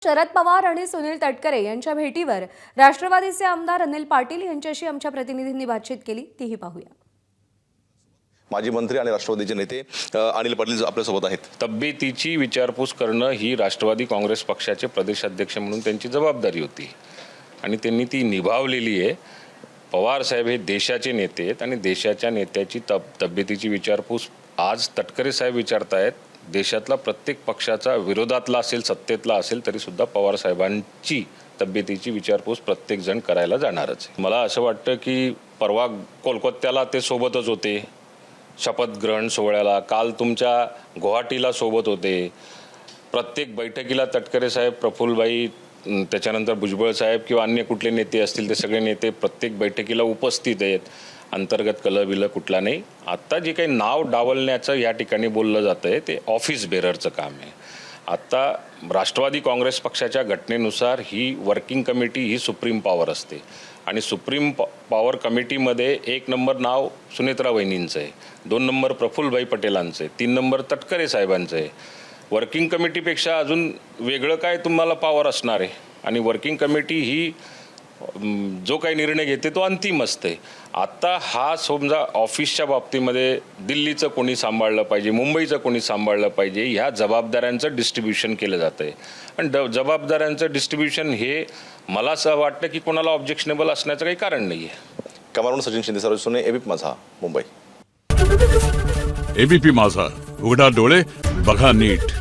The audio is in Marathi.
शरद पवार आणि सुनील तटकरे यांच्या भेटीवर राष्ट्रवादीचे आमदार अनिल पाटील यांच्याशी आमच्या प्रतिनिधींनी बातचीत केली, तीही पाहूया। माजी मंत्री आणि राष्ट्रवादीचे नेते अनिल पाटील आपल्यासोबत आहेत। तब्येतीची विचारपूस करणं ही राष्ट्रवादी काँग्रेस पक्षाचे प्रदेशाध्यक्ष म्हणून त्यांची जबाबदारी होती आणि त्यांनी ती निभावलेली आहे। पवार साहेब हे देशाचे नेते आहेत आणि देशाच्या नेत्याची तब्येतीची विचारपूस आज तटकरे साहेब विचारतायत। देशातला प्रत्येक पक्षाचा विरोधातला असेल सत्तेतला असेल तरी सुद्धा पवार साहेबांची तब्येतीची विचारपूस प्रत्येक जण करायला जाणारच आहे। मला असं वाटतं की परवा कोलकात्याला ते सोबतच होते शपथ ग्रहण सोहळ्याला, काल तुमच्या गुवाहाटीला सोबत होते। प्रत्येक बैठकीला तटकरे साहेब, प्रफुल्लभाई, त्याच्यानंतर भुजबळ साहेब किंवा अन्य कुठले नेते असतील ते सगळे नेते प्रत्येक बैठकीला उपस्थित आहेत। अंतर्गत कलबिल कुठला नाही। आता जे काही नाव डावलण्याचं या ठिकाणी बोललं जातं आहे ते ऑफिस बेररचं काम आहे। आता राष्ट्रवादी काँग्रेस पक्षाच्या घटनेनुसार ही वर्किंग कमिटी ही सुप्रीम पॉवर असते आणि सुप्रीम पॉवर कमिटीमध्ये 1 नंबर नाव सुनेत्रा वहिनींचं आहे, 2 नंबर प्रफुल्लभाई पटेलांचं आहे, 3 नंबर तटकरे साहेबांचं आहे। वर्किंग कमिटीपेक्षा अजून वेगळं काय तुम्हाला पॉवर असणार आहे आणि वर्किंग कमिटी ही जो काही निर्णय घेते तो अंतिम असते। आता हा समजा ऑफिसच्या बाबतीमध्ये दिल्लीचं कोणी सांभाळलं पाहिजे, मुंबईचं कोणी सांभाळलं पाहिजे, ह्या जबाबदाऱ्यांचं डिस्ट्रीब्युशन केलं जातं आहे आणि जबाबदाऱ्यांचं डिस्ट्रीब्युशन हे मला असं वाटतं की कोणाला ऑब्जेक्शनेबल असण्याचं काही कारण नाही आहे। कॅमेरामन सचिन शिंदे सर्व सुने एबीपी माझा मुंबई। एबीपी माझा, उघडा डोळे बघा नीट।